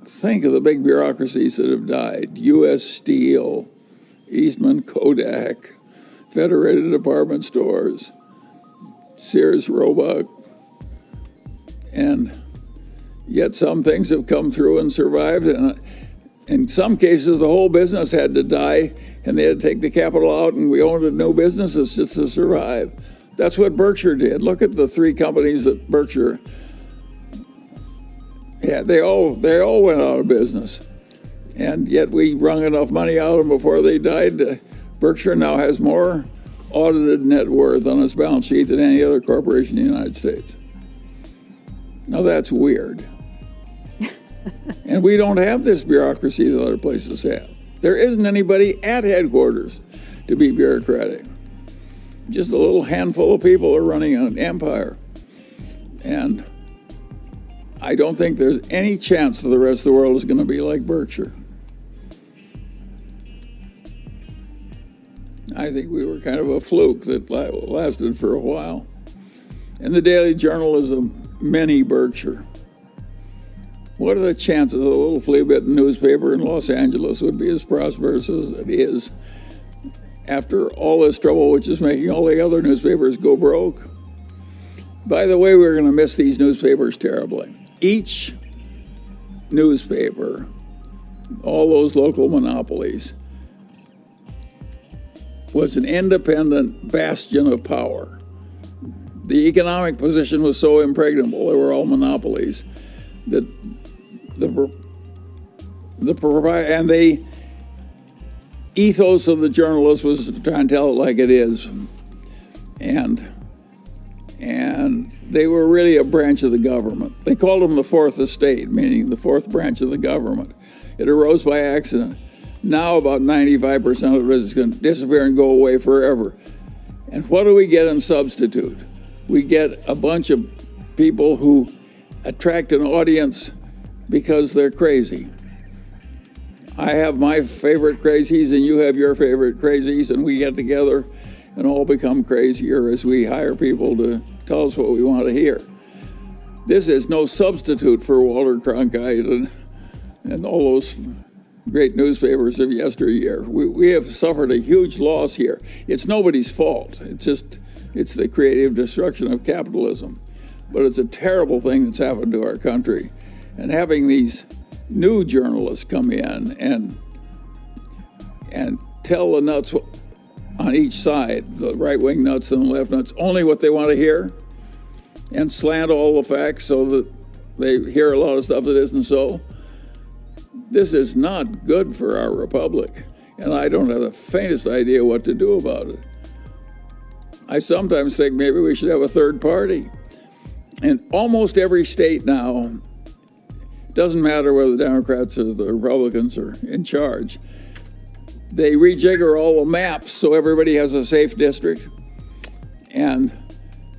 think of the big bureaucracies that have died. U.S. Steel, Eastman Kodak, Federated Department Stores, Sears Roebuck, and yet some things have come through and survived, and in some cases the whole business had to die and they had to take the capital out and we owned new businesses just to survive. That's what Berkshire did. Look at the three companies that Berkshire had. They all went out of business, and yet we wrung enough money out of them before they died. Berkshire now has more audited net worth on its balance sheet than any other corporation in the United States. Now that's weird. And we don't have this bureaucracy that other places have. There isn't anybody at headquarters to be bureaucratic. Just a little handful of people are running an empire. And I don't think there's any chance that the rest of the world is going to be like Berkshire. I think we were kind of a fluke that lasted for a while. And the Daily Journal is a mini Berkshire. What are the chances a little flea-bitten newspaper in Los Angeles would be as prosperous as it is after all this trouble, which is making all the other newspapers go broke? By the way, we're going to miss these newspapers terribly. Each newspaper, all those local monopolies, was an independent bastion of power. The economic position was so impregnable, they were all monopolies, that the ethos of the journalist was to try and tell it like it is. And they were really a branch of the government. They called them the fourth estate, meaning the fourth branch of the government. It arose by accident. Now about 95% of it is going to disappear and go away forever. And what do we get in substitute? We get a bunch of people who attract an audience because they're crazy. I have my favorite crazies and you have your favorite crazies, and we get together and all become crazier as we hire people to tell us what we want to hear. This is no substitute for Walter Cronkite and all those great newspapers of yesteryear. We have suffered a huge loss here. It's nobody's fault. It's the creative destruction of capitalism. But it's a terrible thing that's happened to our country. And having these new journalists come in and tell the nuts on each side, the right-wing nuts and the left nuts, only what they want to hear, and slant all the facts so that they hear a lot of stuff that isn't so. This is not good for our republic, and I don't have the faintest idea what to do about it. I sometimes think maybe we should have a third party. In almost every state now, it doesn't matter whether the Democrats or the Republicans are in charge, they rejigger all the maps so everybody has a safe district. And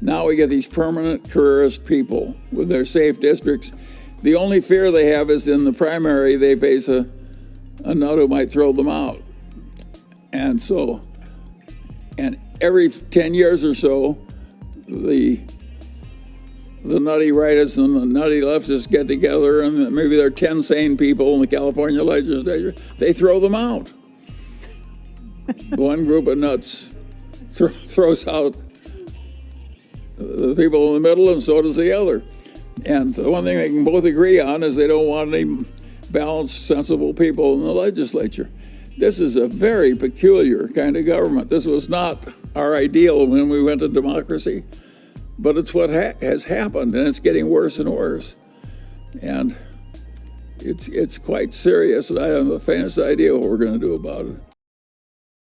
now we get these permanent careerist people with their safe districts. The only fear they have is in the primary they face a nut who might throw them out. And every 10 years or so, the nutty rightists and the nutty leftists get together, and maybe there are 10 sane people in the California legislature. They throw them out. One group of nuts throws out the people in the middle, and so does the other. And the one thing they can both agree on is they don't want any balanced, sensible people in the legislature. This is a very peculiar kind of government. This was not our ideal when we went to democracy, but it's what has happened, and it's getting worse and worse. And it's quite serious, and I have the faintest idea what we're going to do about it.